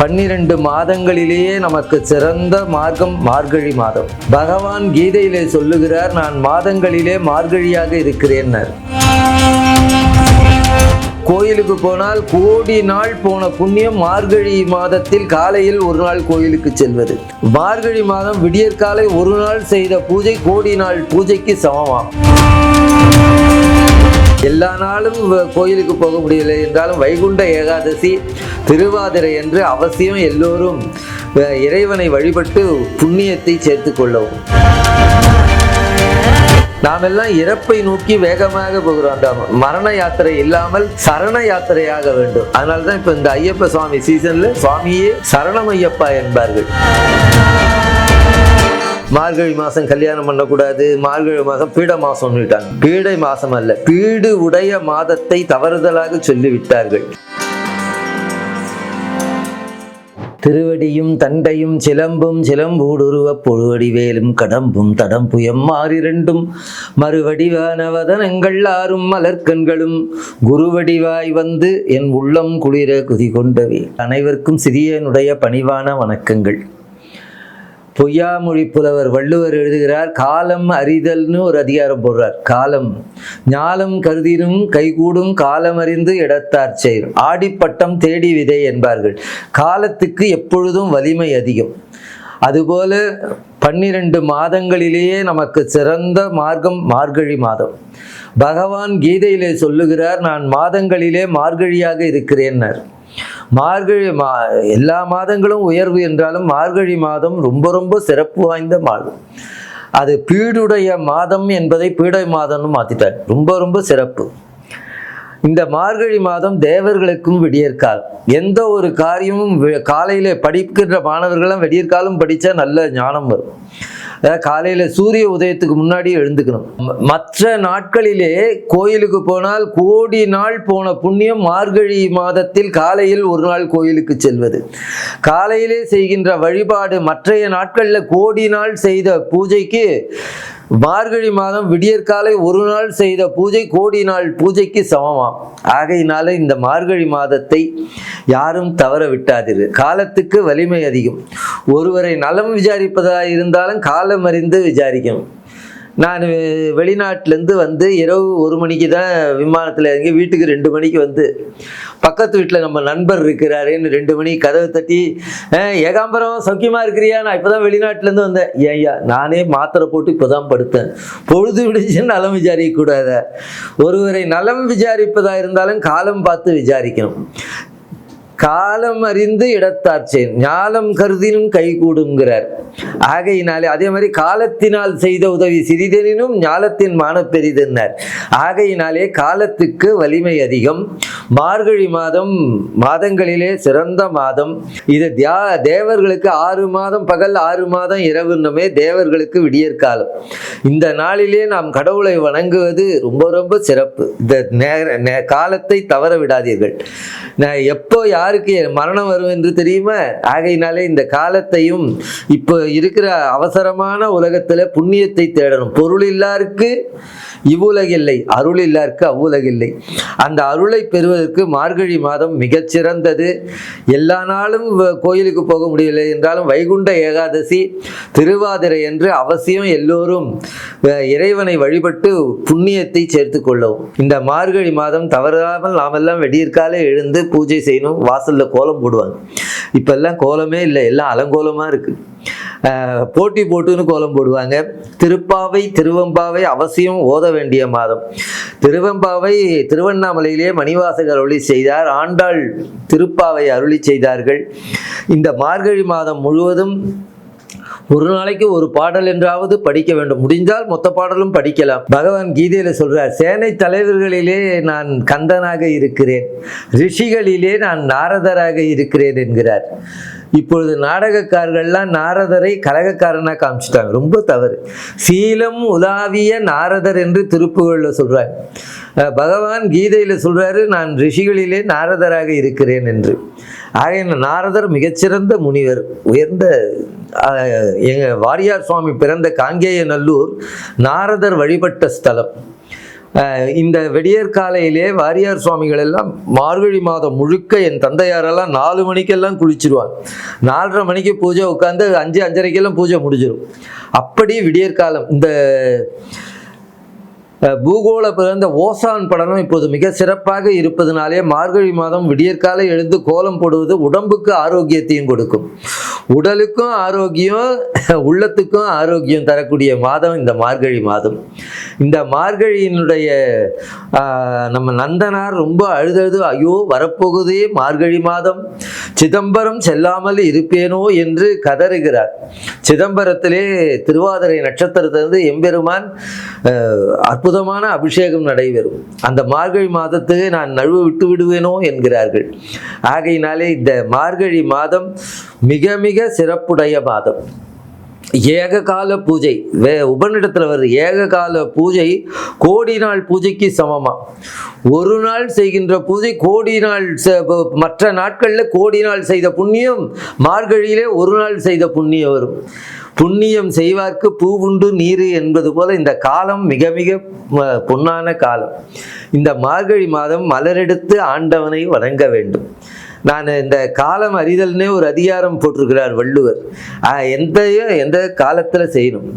12 மாதங்களிலேயே நமக்கு சிறந்த மார்க்கம் மார்கழி மாதம். பகவான் கீதையிலே சொல்லுகிறார், நான் மாதங்களிலே மார்கழியாக இருக்கிறேன். கோயிலுக்கு போனால் கோடி நாள் போன புண்ணியம் மார்கழி மாதத்தில் காலையில் ஒரு நாள் கோயிலுக்கு செல்வது. மார்கழி மாதம் விடியற்காலை ஒரு நாள் செய்த பூஜை கோடி நாள் பூஜைக்கு சமமாம். எல்லா நாளும் கோயிலுக்கு போக முடியலை என்றாலும் வைகுண்ட ஏகாதசி திருவாதிரை என்று அவசியம் எல்லோரும் இறைவனை வழிபட்டு புண்ணியத்தை சேர்த்து கொள்ளவும். நாமெல்லாம் இறப்பை நோக்கி வேகமாக போகிறோம். அந்த மரண யாத்திரை இல்லாமல் சரண யாத்திரையாக வேண்டும். அதனால்தான் இப்ப இந்த ஐயப்ப சுவாமி சீசன்ல சுவாமியே சரணம் ஐயப்பா என்பார்கள். மார்கழி மாசம் கல்யாணம் பண்ணக்கூடாது, மார்கழி மாசம் பீட மாசம் சொல்லிட்டாங்க. பீடை மாசம் அல்ல, பீடு உடைய மாதத்தை தவறுதலாக சொல்லிவிட்டார்கள். திருவடியும் தண்டையும் சிலம்பும் சிலம்பூடுருவ பொழுவடி வேலும் கடம்பும் தடம்புயம் மாறிரண்டும் மறுவடிவானவதனங்கள் ஆறும் மலர்கண்களும் குருவடிவாய் வந்து என் உள்ளம் குளிர குதி கொண்டவே. அனைவருக்கும் சிறியனுடைய பணிவான வணக்கங்கள். பொய்யாமொழி புலவர் வள்ளுவர் எழுதுகிறார், காலம் அறிதல்னு ஒரு அதிகாரம் போடுறார். காலம் ஞாலம் கருதினும் கைகூடும் காலம் அறிந்து இடத்தார் செயல் ஆடிப்பட்டம் தேடி விதை என்பார்கள். காலத்துக்கு எப்பொழுதும் வலிமை அதிகம். அதுபோல 12 மாதங்களிலேயே நமக்கு சிறந்த மார்க்கம் மார்கழி மாதம். பகவான் கீதையிலே சொல்லுகிறார், நான் மாதங்களிலே மார்கழியாக இருக்கிறேன். மார்கழி எல்லா மாதங்களும் உயர்வு என்றாலும் மார்கழி மாதம் ரொம்ப ரொம்ப சிறப்பு வாய்ந்த மாதம். அது பீடுடைய மாதம் என்பதை பீடை மாதம்னு மாத்திட்டார். ரொம்ப ரொம்ப சிறப்பு. இந்த மார்கழி மாதம் தேவர்களுக்கும் விடியற்காலம். எந்த ஒரு காரியமும் காலையில படிக்கின்ற மாணவர்களும் விடியற்காலம் படித்தா நல்ல ஞானம் வரும். காலையில சூரிய உதயத்துக்கு முன்னாடி எழுந்துக்கணும். மற்ற நாட்களிலே கோயிலுக்கு போனால் கோடி நாள் போன புண்ணியம் மார்கழி மாதத்தில் காலையில் ஒரு நாள் கோயிலுக்கு செல்வது. காலையிலே செய்கின்ற வழிபாடு மற்றைய நாட்களில் கோடி நாள் செய்த பூஜைக்கு மார்கழி மாதம் விடியற்காலை ஒரு நாள் செய்த பூஜை கோடி நாள் பூஜைக்கு சமமாம். ஆகையினால இந்த மார்கழி மாதத்தை யாரும் தவற விட்டாதீர்கள். காலத்துக்கு வலிமை அதிகம். ஒருவரை நலம் விசாரிப்பதாக இருந்தாலும் காலம் அறிந்து விசாரிக்கணும். நான் வெளிநாட்டிலேருந்து வந்து இரவு 1 மணிக்கு தான் விமானத்தில் இறங்கி வீட்டுக்கு 2 மணிக்கு வந்து பக்கத்து வீட்டில் நம்ம நண்பர் இருக்கிறாருன்னு 2 மணிக்கு கதவை தட்டி, ஏகாம்பரம் சௌக்கியமாக இருக்கிறியா, நான் இப்போ தான் வெளிநாட்டிலேருந்து வந்தேன். ஐயா நானே மாத்திரை போட்டு இப்போ தான் படுத்தேன். பொழுது விடிச்சுன்னு நலம் விசாரிக்கக்கூடாத. ஒருவரை நலம் விசாரிப்பதாக இருந்தாலும் காலம் பார்த்து விசாரிக்கணும். காலம் அறிந்து இடத்தார் செயல் ஞாலம் கருதினும் கைகூடுங்கிறார். ஆகையினாலே அதே மாதிரி காலத்தினால் செய்த உதவி சிறிதெனினும் ஞாலத்தின் மான பெரிதென்னார். ஆகையினாலே காலத்துக்கு வலிமை அதிகம். மார்கழி மாதம் மாதங்களிலே சிறந்த மாதம். இது தேவர்களுக்கு 6 மாதம் பகல் 6 மாதம் இரவுன்னமே தேவர்களுக்கு விடியற்காலம். இந்த நாளிலே நாம் கடவுளை வணங்குவது ரொம்ப ரொம்ப சிறப்பு. இந்த காலத்தை தவற விடாதீர்கள். நான் எப்போ யாருக்கு மரணம் வரும் என்று தெரியுமா? ஆகையினாலே இந்த காலத்தையும் இப்போ இருக்கிற அவசரமான உலகத்துல புண்ணியத்தை தேடணும். பொருள் இல்லாருக்கு இவ்வுலகில்லை, அருள் இல்லாருக்கு அவ்வுலகில்லை. அந்த அருளை பெறுவதற்கு மார்கழி மாதம் மிகச்சிறந்தது. எல்லா நாளும் கோயிலுக்கு போக முடியலை என்றாலும் வைகுண்ட ஏகாதசி திருவாதிரை என்று அவசியம் எல்லோரும் இறைவனை வழிபட்டு புண்ணியத்தை சேர்த்து கொள்ளவும். இந்த மார்கழி மாதம் தவறாமல் நாமெல்லாம் வெடியற்காலே எழுந்து பூஜை செய்யணும். வாசல்ல கோலம் போடுவாங்க. இப்பெல்லாம் கோலமே இல்லை, எல்லாம் அலங்கோலமா இருக்கு. போட்டி போட்டுன்னு கோலம் போடுவாங்க. திருப்பாவை திருவெம்பாவை அவசியம் ஓத வேண்டிய மாதம். திருவெம்பாவை திருவண்ணாமலையிலே மணிவாசகர் அருளி செய்தார். ஆண்டாள் திருப்பாவை அருளி செய்தார்கள். இந்த மார்கழி மாதம் முழுவதும் ஒரு நாளைக்கு ஒரு பாடல் என்றாவது படிக்க வேண்டும். முடிந்தால் மொத்த பாடலும் படிக்கலாம். பகவான் கீதையில சொல்றார், சேனை தலைவர்களிலே நான் கந்தனாக இருக்கிறேன், ரிஷிகளிலே நான் நாரதராக இருக்கிறேன் என்கிறார். இப்பொழுது நாடகக்காரர்கள்லாம் நாரதரை கலகக்காரனா காமிச்சிட்டாங்க. ரொம்ப தவறு. சீலம் உலாவிய நாரதர் என்று திருப்புகழ்ல சொல்றாங்க. பகவான் கீதையில சொல்றாரு, நான் ரிஷிகளிலே நாரதராக இருக்கிறேன் என்று. ஆக நாரதர் மிகச்சிறந்த முனிவர், உயர்ந்த எங்க வாரியார் சுவாமி பிறந்த காங்கேய நல்லூர் நாரதர் வழிபட்ட ஸ்தலம். இந்த விடியற் காலையிலே வாரியார் சுவாமிகள் எல்லாம் மார்கழி மாதம் முழுக்க என் தந்தையாரெல்லாம் 4 மணிக்கெல்லாம் குளிச்சிருவாங்க. 4:30 மணிக்கு பூஜை உட்காந்து 5:30க்கெல்லாம் பூஜை முடிஞ்சிடும். அப்படி விடியற்காலம் இந்த பூகோள பிறந்த ஓசான் படனம் இப்போது மிக சிறப்பாக இருப்பதனாலே மார்கழி மாதம் விடியற்காலை எழுந்து கோலம் போடுவது உடம்புக்கு ஆரோக்கியத்தையும் கொடுக்கும். உடலுக்கும் ஆரோக்கியம், உள்ளத்துக்கும் ஆரோக்கியம் தரக்கூடிய மாதம் இந்த மார்கழி மாதம். இந்த மார்கழியினுடைய நம்ம நந்தனார் ரொம்ப அழுதழுது, ஐயோ வரப்போகுதே மார்கழி மாதம், சிதம்பரம் செல்லாமல் இருப்பேனோ என்று கதறுகிறார். சிதம்பரத்திலே திருவாதிரை நட்சத்திரத்திலிருந்து எம்பெருமான் அற்புதமான அபிஷேகம் நடைபெறும். அந்த மார்கழி மாதத்துக்கு நான் நழுவு விட்டு விடுவேனோ என்கிறார்கள். ஆகையினாலே இந்த மார்கழி மாதம் மிக மிக சிறப்புடைய மாதம். ஏககால பூஜை உபநிடத்தில் வருது. ஏககால பூஜை கோடி நாள் பூஜைக்கு சமமா. ஒரு நாள் செய்கின்ற பூஜை கோடி நாள், மற்ற நாட்களில் கோடி நாள் செய்த புண்ணியம் மார்கழியிலே ஒரு நாள் செய்த புண்ணியம் வரும். புண்ணியம் செய்வார்க்கு பூவுண்டு நீர் என்பது போல இந்த காலம் மிக மிக பொன்னான காலம். இந்த மார்கழி மாதம் மலரெடுத்து ஆண்டவனை வணங்க வேண்டும். நான் இந்த காலம் அறிதல்னே ஒரு அதிகாரம் போட்டிருக்கிறார் வள்ளுவர். எந்த காலத்தில் செய்யணும்.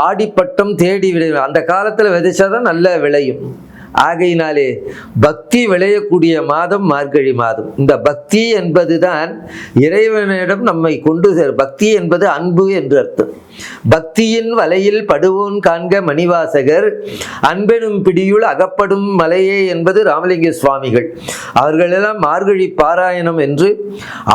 ஆடிப்பட்டம் தேடி விளையும், அந்த காலத்தில் விதைச்சாதான் நல்ல விளையும். ஆகையினாலே பக்தி விளையக்கூடிய மாதம் மார்கழி மாதம். இந்த பக்தி என்பதுதான் இறைவனிடம் நம்மை கொண்டு பக்தி என்பது அன்பு என்று அர்த்தம். பக்தியின் வலையில் படுவோன் காண்க மணிவாசகர், அன்பெனும் பிடியுள் அகப்படும் மலையே என்பது ராமலிங்க சுவாமிகள். அவர்களெல்லாம் மார்கழி பாராயணம் என்று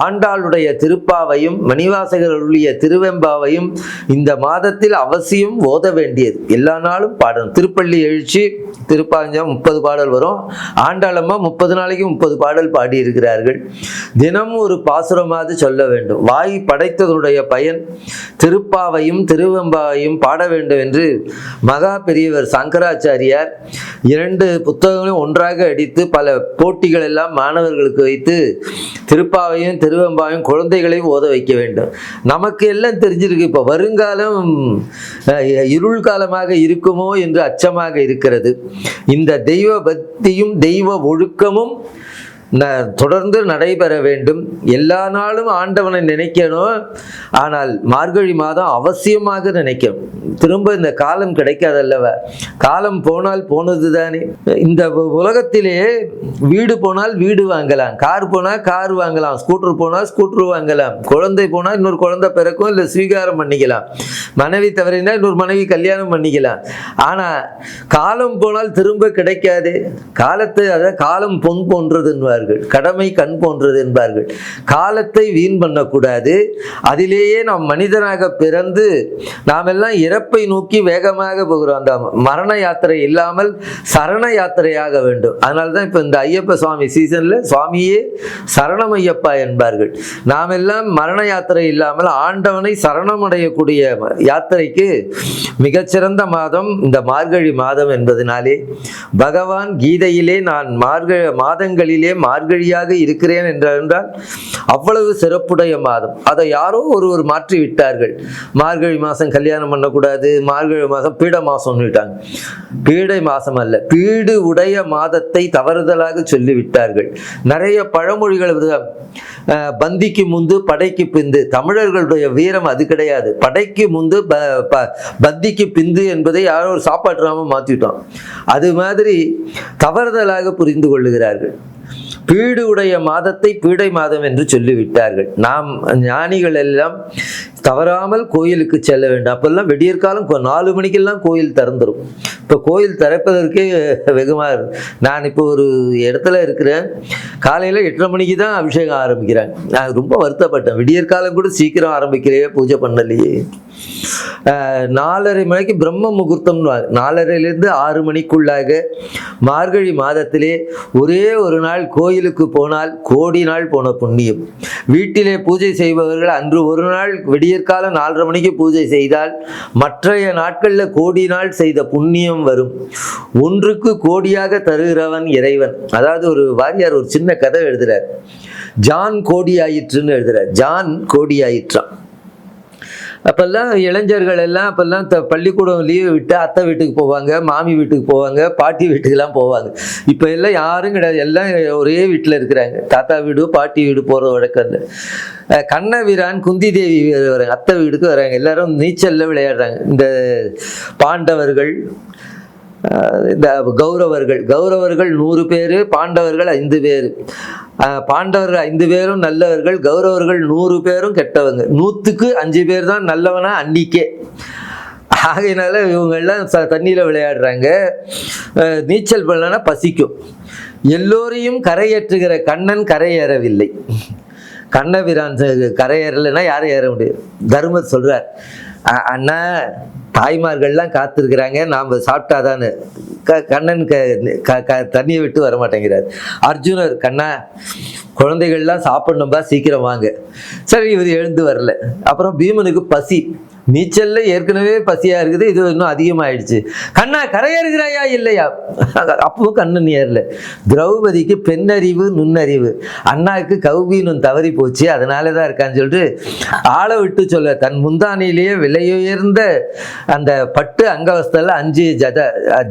ஆண்டாளுடைய திருப்பாவையும் மணிவாசகருடைய திருவெம்பாவையும் இந்த மாதத்தில் அவசியம் ஓத வேண்டியது. எல்லா நாளும் பாடணும். திருப்பள்ளி எழுச்சி திருப்பாஞ்சம் 30 பாடல் வரும். ஆண்டாளம்மா 30 நாளைக்கு 30 பாடல் பாடியிருக்கிறார்கள். தினம் ஒரு பாசுரமாவது சொல்ல வேண்டும். வாய் படைத்ததனுடைய பயன் திருப்பாவையும் திருவெம்பாவையும் பாட வேண்டும் என்று மகா பெரியவர் சங்கராச்சாரியார் 2 புத்தகங்களையும் ஒன்றாக அடித்து பல போட்டிகள் எல்லாம் மாணவர்களுக்கு வைத்து திருப்பாவையும் திருவெம்பாவையும் குழந்தைகளையும் ஓத வைக்க வேண்டும். நமக்கு எல்லாம் தெரிஞ்சிருக்கு. இப்போ வருங்காலம் இருள் காலமாக இருக்குமோ என்று அச்சமாக இருக்கிறது. இந்த தெய்வ பக்தியும் தெய்வ ஒழுக்கமும் தொடர்ந்து நடைபெற வேண்டும். எல்லா நாளும் ஆண்டவனை நினைக்கணும். ஆனால் மார்கழி மாதம் அவசியமாக நினைக்கணும். திரும்ப இந்த காலம் கிடைக்காதல்லவ. காலம் போனால் போனது தானே. இந்த உலகத்திலே வீடு போனால் வீடு வாங்கலாம், கார் போனால் கார் வாங்கலாம், ஸ்கூட்டர் போனால் ஸ்கூட்டர் வாங்கலாம், குழந்தை போனால் இன்னொரு குழந்தை பிறக்கும், இல்லை ஸ்வீகாரம் பண்ணிக்கலாம், மனைவி தவறினா இன்னொரு மனைவி கல்யாணம் பண்ணிக்கலாம். ஆனால் காலம் போனால் திரும்ப கிடைக்காது. காலத்தை அதாவது காலம் பொன் போன்றதுன்னு கடமை கண் போன்றது என்பார்கள். காலத்தை வீண் பண்ணக்கூடாது. அதிலேயே நாம் மனிதனாக பிறந்து நாம் எல்லாம் இறப்பை நோக்கி வேகமாக போகிறோம். அந்த மரண யாத்திரை இல்லாமல் சரண யாத்திரையாக வேண்டும். அதனால்தான் இப்போ இந்த ஐயப்ப சுவாமி சீசன்ல சுவாமியே சரணம் ஐயப்பா என்பார்கள். நாம் எல்லாம் மரண யாத்திரை இல்லாமல் ஆண்டவனை சரணமடையக்கூடிய யாத்திரைக்கு மிகச்சிறந்த மாதம் இந்த மார்கழி மாதம் என்பதனாலே பகவான் கீதையிலே நான் மாதங்களிலே மார்கழியாக இருக்கிறேன் என்றால் அவ்வளவு சிறப்புடைய மாதம். அதை யாரோ ஒருவர் மாற்றி விட்டார்கள். மார்கழி மாதம் கல்யாணம் பண்ணக்கூடாது, மார்கழி மாதம் பீட மாதம் விட்டாங்க. பீடை மாதம் அல்ல, பீடு உடைய மாதத்தை தவறுதலாக சொல்லிவிட்டார்கள். நிறைய பழமொழிகள், பந்திக்கு முந்து படைக்கு பிந்து. தமிழர்களுடைய வீரம் அது கிடையாது. படைக்கு முந்து பந்திக்கு பிந்து என்பதை யாரோ ஒரு சாப்பாட்டு நாம மாற்றிட்டோம். அது மாதிரி தவறுதலாக புரிந்து கொள்ளுகிறார்கள். பீடு உடைய மாதத்தை பீடை மாதம் என்று சொல்லிவிட்டார்கள். நாம் ஞானிகள் எல்லாம் தவறாமல் கோயிலுக்கு செல்ல வேண்டும். அப்பெல்லாம் விடியற்காலம் 4 மணிக்கெல்லாம் கோயில் திறந்துடும். இப்போ கோயில் திறப்பதற்கே வெகுமாக இருக்கு. நான் இப்போ ஒரு இடத்துல இருக்கிறேன். காலையில் 8:30 மணிக்கு தான் அபிஷேகம் ஆரம்பிக்கிறாங்க. நான் ரொம்ப வருத்தப்பட்டேன். விடியற்காலம் கூட சீக்கிரம் ஆரம்பிக்கலையே, பூஜை பண்ணலையே. 4:30 மணிக்கு பிரம்ம முகூர்த்தம். 4:30லேருந்து 6 மணிக்குள்ளாக மார்கழி மாதத்திலே ஒரே ஒரு நாள் கோயிலுக்கு போனால் கோடி நாள் போன புண்ணியம். வீட்டிலே பூஜை செய்பவர்கள் அன்று ஒரு நாள் விடியற்காலம் 4:30 மணிக்கு பூஜை செய்தால் மற்றைய நாட்களில் கோடி நாள் செய்த புண்ணியம் வரும். ஒன்றுக்கு கோடியாக தருகிறவன் இறைவன். அதாவது ஒரு வாரியார் ஒரு சின்ன கதை எழுதுறார். ஜான் கோடி ஆயிற்றுன்னு எழுதுறார். ஜான் கோடி ஆயிற்றான். அப்போல்லாம் இளைஞர்கள் எல்லாம் அப்போல்லாம் பள்ளிக்கூடம் லீவு விட்டு அத்தை வீட்டுக்கு போவாங்க, மாமி வீட்டுக்கு போவாங்க, பாட்டி வீட்டுக்கெல்லாம் போவாங்க. இப்போ எல்லாம் யாரும் கிடையாது, எல்லாம் ஒரே வீட்டில் இருக்கிறாங்க. தாத்தா வீடு பாட்டி வீடு போகிற வழக்கம் இல்லை. கண்ணபிரான் குந்தி தேவி வராங்க, அத்தை வீட்டுக்கு வராங்க. எல்லாரும் நீச்சல்ல விளையாடுறாங்க. இந்த பாண்டவர்கள், இந்த கௌரவர்கள் 100 பேர், பாண்டவர்கள் 5 பேர். பாண்டவர்கள் 5 பேரும் நல்லவர்கள், கௌரவர்கள் 100 பேரும் கெட்டவங்க. 100க்கு 5 பேர் தான் நல்லவனா அன்னிக்கே. ஆகையினால இவங்கெல்லாம் தண்ணியில் விளையாடுறாங்க. நீச்சல் பண்ணலன்னா பசிக்கும். எல்லோரையும் கரையேற்றுகிற கண்ணன் கரையேறவில்லை. கண்ணபிரான் கரையேறலைன்னா யாரும் ஏற முடியாது. தர்மர் சொல்றார், அண்ணா தாய்மார்கள்லாம் காத்திருக்கிறாங்க, நாம் சாப்பிட்டாதானு. கண்ணன் தண்ணியை விட்டு வர மாட்டேங்கிறார். அர்ஜுனர், கண்ணா குழந்தைகள்லாம் சாப்பிடணும்பா, சீக்கிரம் வாங்க. சரி, இவர் எழுந்து வரல. அப்புறம் பீமனுக்கு பசி, நீச்சல்ல ஏற்கனவே பசியா இருக்குது, இது இன்னும் அதிகமாயிடுச்சு. கண்ணா கரையேறுகிறாயா இல்லையா? அப்பவும் கண்ணன் ஏறல. திரௌபதிக்கு பெண்ணறிவு நுண்ணறிவு, அண்ணாவுக்கு கௌபீனம் தவறி போச்சு, அதனாலதான் இருக்கான்னு சொல்லிட்டு ஆளை விட்டு சொல்ல, தன் முந்தானிலேயே விலையுயர்ந்த அந்த பட்டு அங்கவஸ்தில் 5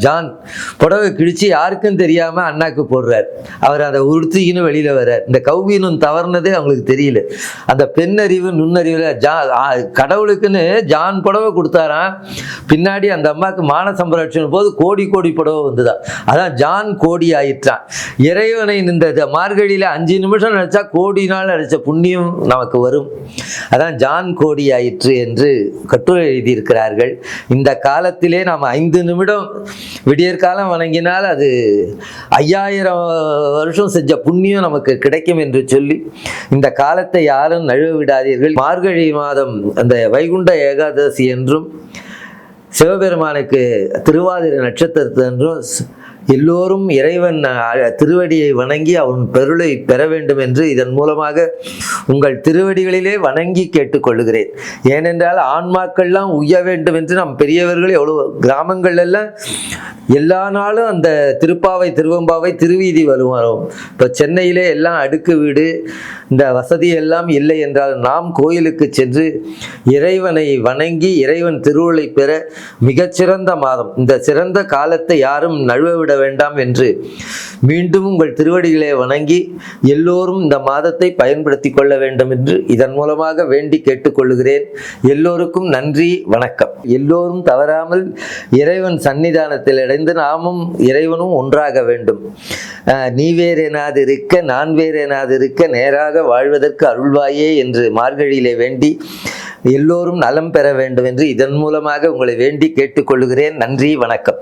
ஜான் புடவை கிழிச்சு யாருக்கும் தெரியாம அண்ணாக்கு போடுறார். அவர் அதை உறுத்திக்கின்னு வெளியில வர்றார். இந்த கௌபீனம் தவறுனதே அவங்களுக்கு தெரியல. அந்த பெண்ணறிவு நுண்ணறிவுல கடவுளுக்குன்னு ஜான் புடவை கொடுத்தாராம். பின்னாடி அந்த அம்மாவுக்கு மான சம்பரட்சணை போது கோடி புடவை வந்துதான். அதான் ஜான் கோடி ஆயிற்றான். இறைவனை இந்த மார்கழியில 5 நிமிஷம் நினைச்சா கோடி நாள் நினைச்ச புண்ணியம் நமக்கு வரும். அதான் ஜான் கோடி ஆயிற்று என்று கட்டுரை எழுதியிருக்கிறார்கள். இந்த காலத்திலே நாம் 5 நிமிடம் விடியற்காலம் வணங்கினால் அது 5000 வருஷம் செஞ்ச புண்ணியம் நமக்கு கிடைக்கும் என்று சொல்லி இந்த காலத்தை யாரும் நழுவ விடாதீர்கள். மார்கழி மாதம் அந்த வைகுண்ட ஏகாதசி என்றும் சிவபெருமானுக்கு திருவாதிரை நட்சத்திரத்து என்றும் எல்லோரும் இறைவன் திருவடியை வணங்கி அவன் பெருளை பெற வேண்டும் என்று இதன் மூலமாக உங்கள் திருவடிகளிலே வணங்கி கேட்டுக்கொள்கிறேன். ஏனென்றால் ஆன்மாக்கள்லாம் உய்ய வேண்டும் என்று நம் பெரியவர்கள் எவ்வளோ கிராமங்கள் எல்லாம் எல்லா நாளும் அந்த திருப்பாவை திருவம்பாவை திருவீதி வரும். இப்போ சென்னையிலே எல்லாம் அடுக்கு வீடு, இந்த வசதி எல்லாம் இல்லை என்றால் நாம் கோயிலுக்கு சென்று இறைவனை வணங்கி இறைவன் திருவுளை பெற மிகச்சிறந்த மாதம். இந்த சிறந்த காலத்தை யாரும் நழுவ விட வேண்டாம் என்று மீண்டும் உங்கள் திருவடிகளை வணங்கி எல்லோரும் இந்த மாதத்தை பயன்படுத்தி கொள்ள வேண்டும் என்று இதன் மூலமாக வேண்டி கேட்டுக்கொள்கிறேன். எல்லோருக்கும் நன்றி, வணக்கம். எல்லோரும் தவறாமல் இறைவன் சன்னிதானத்தில் அடைந்து நாமும் இறைவனும் ஒன்றாக வேண்டும். நீ வேறெனாது இருக்க நான் வேறெனாது இருக்க நேராக வாழ்வதற்கு அருள்வாயே என்று மார்கழியிலே வேண்டி எல்லோரும் நலம் பெற வேண்டும் என்று இதன் மூலமாக உங்களை வேண்டி கேட்டுக்கொள்கிறேன். நன்றி, வணக்கம்.